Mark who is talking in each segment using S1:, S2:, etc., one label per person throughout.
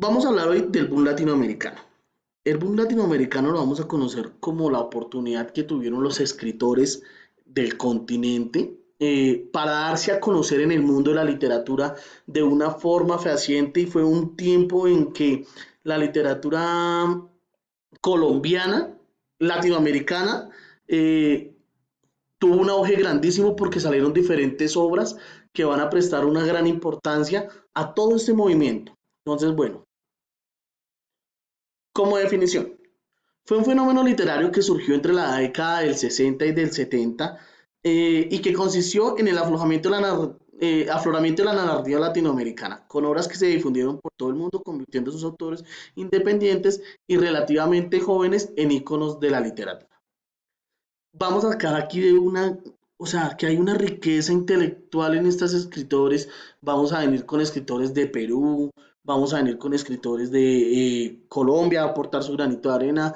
S1: Vamos a hablar hoy del boom latinoamericano. El boom latinoamericano lo vamos a conocer como la oportunidad que tuvieron los escritores del continente para darse a conocer en el mundo de la literatura de una forma fehaciente, y fue un tiempo en que la literatura colombiana, latinoamericana, eh, tuvo un auge grandísimo porque salieron diferentes obras que van a prestar una gran importancia a todo este movimiento. Entonces, bueno, como definición, fue un fenómeno literario que surgió entre la década del 60 y del 70, y que consistió en el afloramiento de la narrativa latinoamericana, con obras que se difundieron por todo el mundo, convirtiendo a sus autores independientes y relativamente jóvenes en íconos de la literatura. Vamos a sacar aquí de una, o sea, que hay una riqueza intelectual en estos escritores. Vamos a venir con escritores de Perú, vamos a venir con escritores de Colombia a aportar su granito de arena,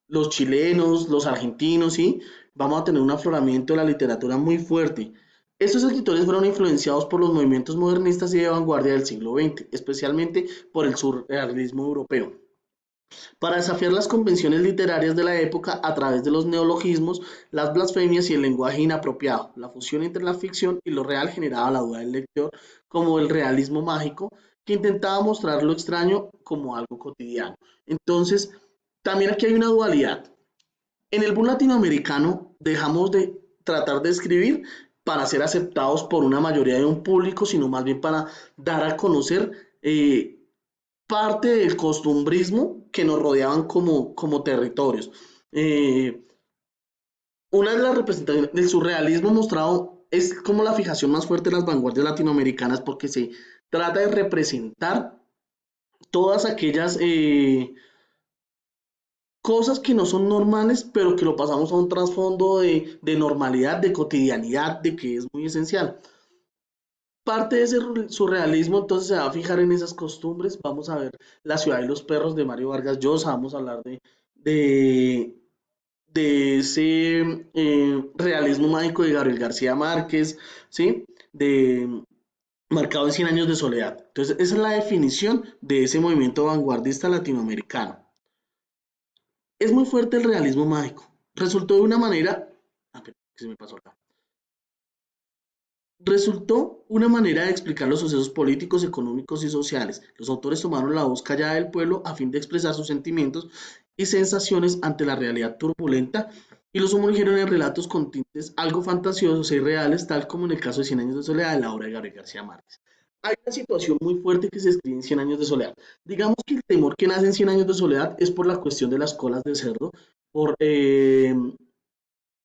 S1: los chilenos, los argentinos, ¿sí? Vamos a tener un afloramiento de la literatura muy fuerte. Estos escritores fueron influenciados por los movimientos modernistas y de vanguardia del siglo XX, especialmente por el surrealismo europeo, para desafiar las convenciones literarias de la época a través de los neologismos, las blasfemias y el lenguaje inapropiado. La fusión entre la ficción y lo real generaba la duda del lector, como el realismo mágico, que intentaba mostrar lo extraño como algo cotidiano. Entonces, también aquí hay una dualidad. En el boom latinoamericano dejamos de tratar de escribir para ser aceptados por una mayoría de un público, sino más bien para dar a conocer parte del costumbrismo que nos rodeaban como territorios. Eh, una de las representaciones del surrealismo mostrado es como la fijación más fuerte de las vanguardias latinoamericanas, porque se trata de representar todas aquellas cosas que no son normales, pero que lo pasamos a un trasfondo de normalidad, de cotidianidad, de que es muy esencial. Parte de ese surrealismo entonces se va a fijar en esas costumbres. Vamos a ver La ciudad y los perros de Mario Vargas Llosa, vamos a hablar de, de ese realismo mágico de Gabriel García Márquez, ¿sí? De Marcado en 100 años de soledad. Entonces, esa es la definición de ese movimiento vanguardista latinoamericano. Es muy fuerte el realismo mágico. Resultó de una manera, que se me pasó acá. Resultó una manera de explicar los sucesos políticos, económicos y sociales. Los autores tomaron la voz callada del pueblo a fin de expresar sus sentimientos y sensaciones ante la realidad turbulenta, y los sumergieron en relatos con tintes algo fantasiosos e irreales, tal como en el caso de Cien años de soledad de la obra de Gabriel García Márquez. Hay una situación muy fuerte que se escribe en Cien años de soledad. Digamos que el temor que nace en Cien años de soledad es por la cuestión de las colas de cerdo, por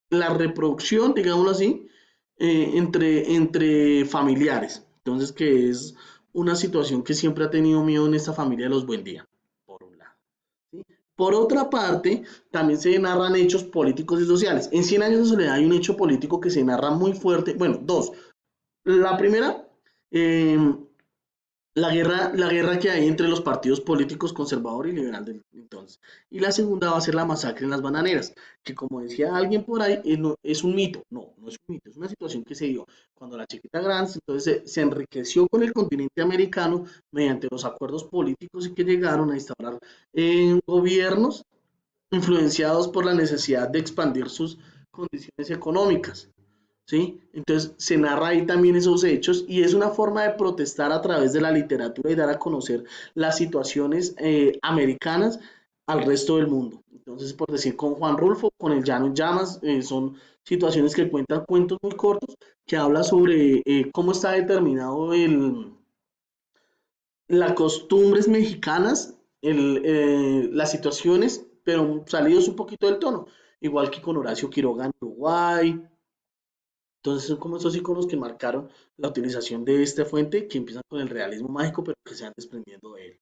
S1: la reproducción, digámoslo así, entre familiares. Entonces, que es una situación que siempre ha tenido miedo en esta familia de los Buendía, por un lado. ¿Sí? Por otra parte, también se narran hechos políticos y sociales. En Cien años de soledad hay un hecho político que se narra muy fuerte, bueno, dos. La primera, eh, la guerra que hay entre los partidos políticos conservador y liberal del entonces. Y la segunda va a ser la masacre en las bananeras, que como decía alguien por ahí, es un mito. No, no es un mito, es una situación que se dio cuando la chiquita Granz entonces se enriqueció con el continente americano mediante los acuerdos políticos y que llegaron a instaurar gobiernos influenciados por la necesidad de expandir sus condiciones económicas. ¿Sí? Entonces se narra ahí también esos hechos, y es una forma de protestar a través de la literatura y dar a conocer las situaciones americanas al resto del mundo. Entonces, por decir, con Juan Rulfo, con El Llano en Llamas, son situaciones que cuentan cuentos muy cortos que habla sobre cómo está determinado las costumbres mexicanas, las situaciones, pero salidos un poquito del tono, igual que con Horacio Quiroga en Uruguay. Entonces son como esos iconos que marcaron la utilización de esta fuente, que empiezan con el realismo mágico, pero que se van desprendiendo de él.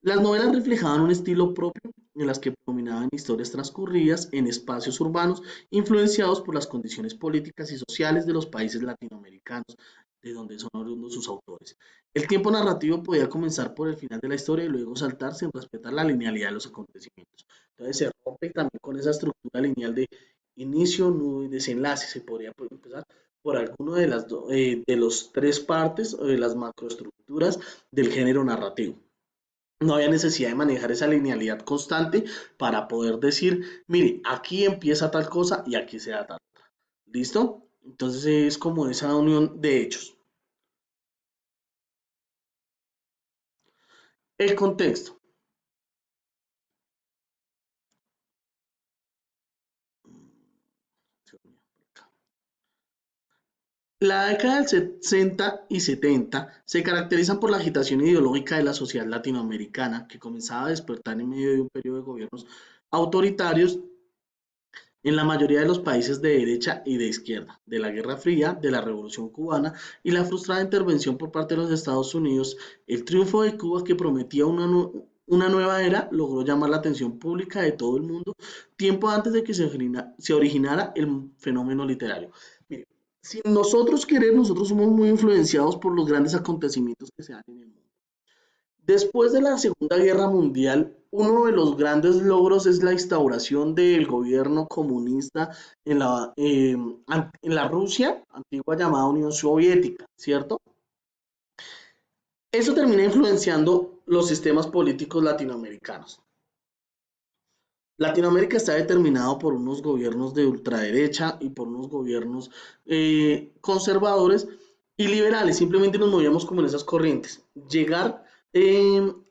S1: Las novelas reflejaban un estilo propio en las que predominaban historias transcurridas en espacios urbanos influenciados por las condiciones políticas y sociales de los países latinoamericanos, de donde son oriundos sus autores. El tiempo narrativo podía comenzar por el final de la historia y luego saltar sin respetar la linealidad de los acontecimientos. Entonces se rompe también con esa estructura lineal de inicio, nudo y desenlace. Se podría empezar por alguno de los tres partes o de las macroestructuras del género narrativo. No había necesidad de manejar esa linealidad constante para poder decir, mire, aquí empieza tal cosa y aquí se da tal. ¿Listo? Entonces es como esa unión de hechos. El contexto. La década del 60 y 70 se caracterizan por la agitación ideológica de la sociedad latinoamericana, que comenzaba a despertar en medio de un periodo de gobiernos autoritarios en la mayoría de los países de derecha y de izquierda, de la Guerra Fría, de la Revolución Cubana y la frustrada intervención por parte de los Estados Unidos. El triunfo de Cuba, que prometía una nueva era, logró llamar la atención pública de todo el mundo tiempo antes de que se originara el fenómeno literario. Mire, sin nosotros querer, nosotros somos muy influenciados por los grandes acontecimientos que se dan en el mundo. Después de la Segunda Guerra Mundial, uno de los grandes logros es la instauración del gobierno comunista en la Rusia antigua llamada Unión Soviética, ¿cierto? Eso termina influenciando los sistemas políticos latinoamericanos. Latinoamérica está determinado por unos gobiernos de ultraderecha y por unos gobiernos conservadores y liberales. Simplemente nos movíamos como en esas corrientes. Llegar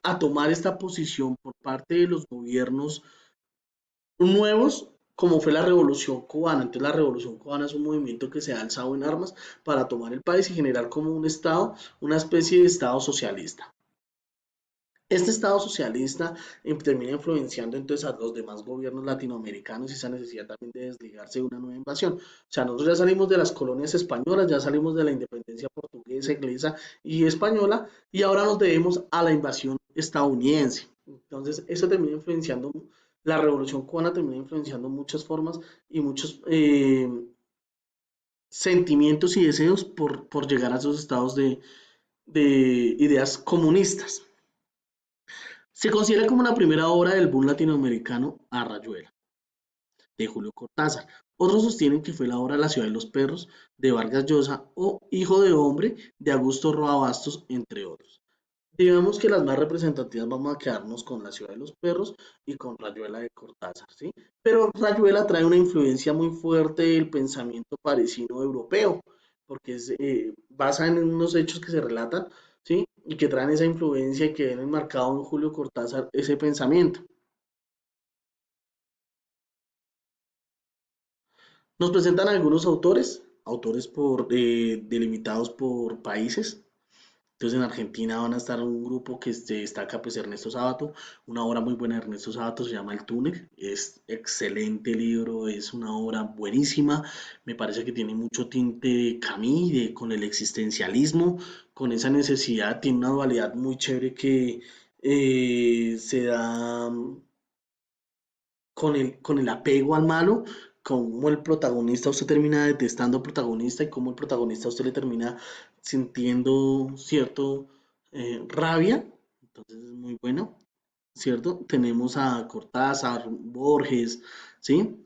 S1: a tomar esta posición por parte de los gobiernos nuevos, como fue la Revolución Cubana. Entonces la Revolución Cubana es un movimiento que se ha alzado en armas para tomar el país y generar como un Estado, una especie de Estado socialista. Este Estado socialista termina influenciando entonces a los demás gobiernos latinoamericanos y esa necesidad también de desligarse de una nueva invasión. O sea, nosotros ya salimos de las colonias españolas, ya salimos de la independencia portuguesa, inglesa y española y ahora nos debemos a la invasión estadounidense. Entonces, eso termina influenciando, la revolución cubana termina influenciando muchas formas y muchos sentimientos y deseos por llegar a esos estados de ideas comunistas. Se considera como la primera obra del boom latinoamericano a Rayuela, de Julio Cortázar. Otros sostienen que fue la obra La ciudad de los perros, de Vargas Llosa, o Hijo de hombre, de Augusto Roa Bastos, entre otros. Digamos que las más representativas vamos a quedarnos con La ciudad de los perros y con Rayuela de Cortázar, ¿sí? Pero Rayuela trae una influencia muy fuerte del pensamiento parisino europeo, porque basa en unos hechos que se relatan, ¿sí? Y que traen esa influencia y que ven enmarcado en Julio Cortázar ese pensamiento. Nos presentan algunos autores, delimitados por países. Entonces en Argentina van a estar un grupo que se destaca pues Ernesto Sábato, una obra muy buena de Ernesto Sábato se llama El túnel, es excelente libro, es una obra buenísima, me parece que tiene mucho tinte de Camus, con el existencialismo, con esa necesidad, tiene una dualidad muy chévere que se da con el apego al malo, como el protagonista usted termina detestando al protagonista y cómo el protagonista usted le termina sintiendo cierto rabia, entonces es muy bueno, ¿cierto? Tenemos a Cortázar, Borges, ¿sí?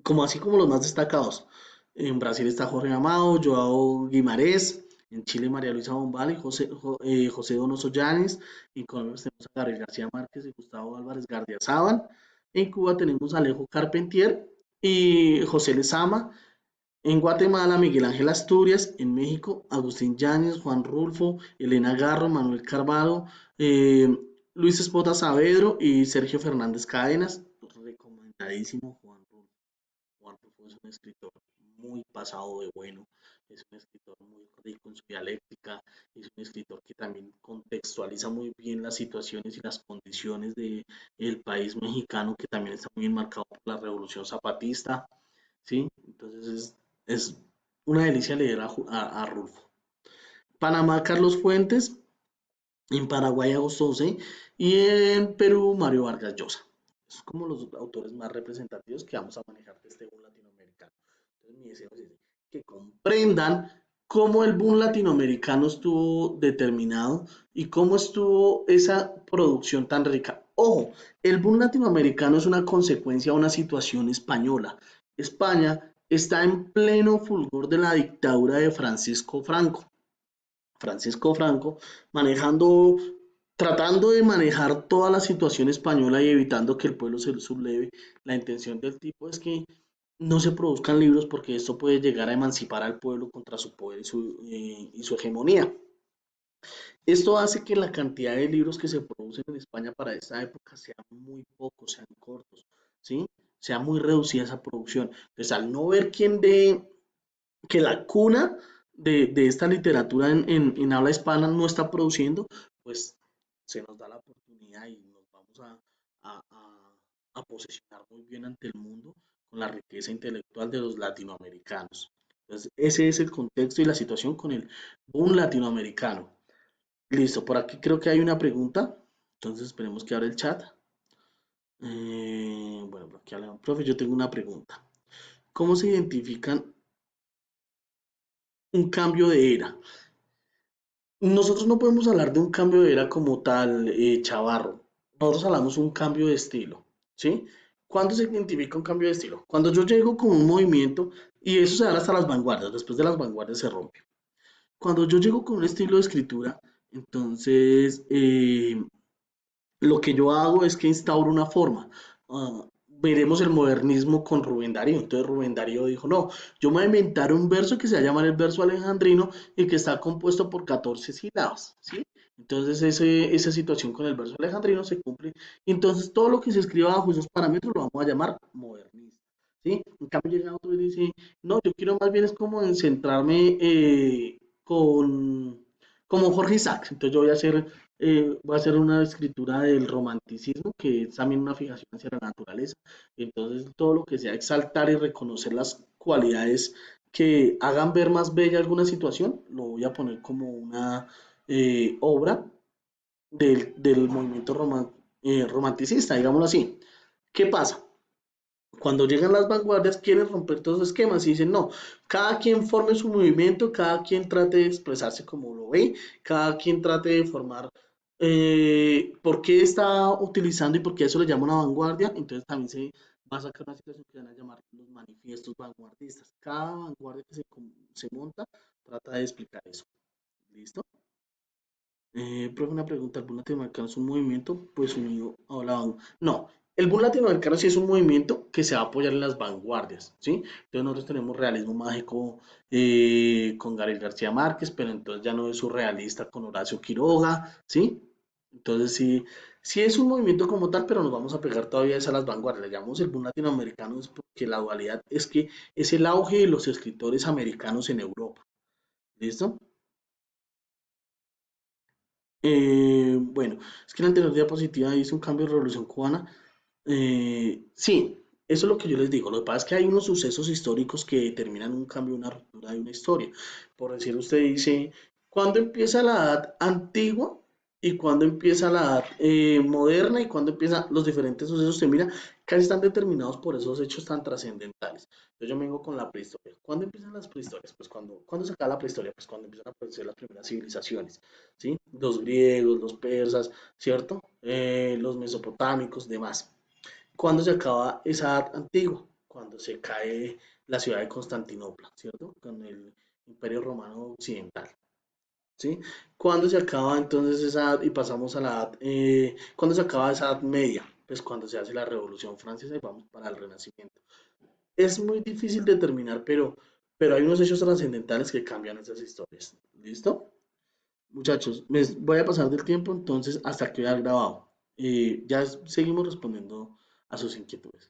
S1: Como así como los más destacados. En Brasil está Jorge Amado, Joao Guimarães, en Chile María Luisa Bombal y José Donoso Llanes, en Colombia tenemos a Gabriel García Márquez y Gustavo Álvarez Gardiazabal, en Cuba tenemos a Alejo Carpentier y José Lezama, en Guatemala Miguel Ángel Asturias, en México Agustín Yáñez, Juan Rulfo, Elena Garro, Manuel Carvalho, eh, Luis Espota Saavedro y Sergio Fernández Cadenas, recomendadísimo Juan Rulfo. Juan Rulfo es un escritor muy pasado de bueno, es un escritor muy rico en su dialéctica, es un escritor que también contextualiza muy bien las situaciones y las condiciones del país mexicano, que también está muy enmarcado por la revolución zapatista, ¿sí? Entonces es una delicia leer a Rulfo. Panamá, Carlos Fuentes, en Paraguay, Augusto José, y en Perú, Mario Vargas Llosa. Es como los autores más representativos que vamos a manejar de este boom latinoamericano. Entonces, mi deseo es que comprendan cómo el boom latinoamericano estuvo determinado y cómo estuvo esa producción tan rica. Ojo, el boom latinoamericano es una consecuencia de una situación española. España está en pleno fulgor de la dictadura de Francisco Franco. Francisco Franco manejando tratando de manejar toda la situación española y evitando que el pueblo se subleve, la intención del tipo es que no se produzcan libros porque esto puede llegar a emancipar al pueblo contra su poder y su hegemonía. Esto hace que la cantidad de libros que se producen en España para esta época sean muy pocos, sean cortos, ¿sí? Sea muy reducida esa producción. Entonces, al no ver quién de que la cuna de esta literatura en habla hispana no está produciendo, pues se nos da la oportunidad y nos vamos a posicionar muy bien ante el mundo con la riqueza intelectual de los latinoamericanos. Entonces, ese es el contexto y la situación con el boom latinoamericano. Listo, por aquí creo que hay una pregunta. Entonces esperemos que abra el chat. Bueno, por aquí habla, profe, yo tengo una pregunta. ¿Cómo se identifican un cambio de era? Nosotros no podemos hablar de un cambio de era como tal, Chavarro. Nosotros hablamos un cambio de estilo, ¿sí? ¿Cuándo se identifica un cambio de estilo? Cuando yo llego con un movimiento, y eso se da hasta las vanguardias, después de las vanguardias se rompe. Cuando yo llego con un estilo de escritura, entonces lo que yo hago es que instauro una forma. Veremos el modernismo con Rubén Darío. Entonces Rubén Darío dijo, no, yo me voy a inventar un verso que se va a llamar el verso alejandrino y que está compuesto por 14 sílabas, ¿sí? Entonces esa situación con el verso alejandrino se cumple. Entonces todo lo que se escriba bajo esos parámetros lo vamos a llamar modernista, ¿sí? En cambio llega otro y dice, no, yo quiero más bien es como en centrarme como Jorge Isaac. Entonces yo voy a hacer una escritura del romanticismo, que es también una fijación hacia la naturaleza. Entonces, todo lo que sea exaltar y reconocer las cualidades que hagan ver más bella alguna situación, lo voy a poner como una obra del movimiento romanticista, digámoslo así. ¿Qué pasa? Cuando llegan las vanguardias quieren romper todos los esquemas y dicen, no, cada quien forme su movimiento, cada quien trate de expresarse como lo ve, cada quien trate de formar por qué está utilizando y por qué eso le llama una vanguardia. Entonces también se va a sacar una situación que van a llamar los manifiestos vanguardistas. Cada vanguardia que se monta trata de explicar eso. ¿Listo? Profe, una pregunta, ¿el boom latinoamericano es un movimiento pues unido a la vanguardia? No, el boom latinoamericano sí es un movimiento que se va a apoyar en las vanguardias, ¿sí? Entonces nosotros tenemos realismo mágico con Gabriel García Márquez, pero entonces ya no es surrealista con Horacio Quiroga, ¿sí? Entonces sí, sí es un movimiento como tal, pero nos vamos a pegar todavía es a las vanguardias. Le llamamos el boom latinoamericano es porque la dualidad es que es el auge de los escritores americanos en Europa, ¿listo? Bueno, es que en la anterior diapositiva hice un cambio de Revolución Cubana. Sí, eso es lo que yo les digo. Lo que pasa es que hay unos sucesos históricos que determinan un cambio, una ruptura de una historia. Por decir, usted dice, ¿cuándo empieza la edad antigua y cuándo empieza la edad moderna y cuándo empiezan los diferentes sucesos? Usted mira, casi están determinados por esos hechos tan trascendentales. Entonces yo me vengo con la prehistoria. ¿Cuándo empiezan las prehistorias? Pues cuando se acaba la prehistoria, pues cuando empiezan a aparecer las primeras civilizaciones, ¿sí? Los griegos, los persas, ¿cierto? Los mesopotámicos, demás. ¿Cuándo se acaba esa edad antigua? Cuando se cae la ciudad de Constantinopla, ¿cierto? Con el Imperio Romano Occidental, ¿sí? ¿Cuándo se acaba entonces esa edad y pasamos a la edad, cuándo se acaba esa edad media? Pues cuando se hace la Revolución Francesa y vamos para el Renacimiento. Es muy difícil determinar, pero hay unos hechos trascendentales que cambian esas historias. ¿Listo? Muchachos, me voy a pasar del tiempo, entonces hasta que haya grabado. Ya seguimos respondiendo a sus inquietudes.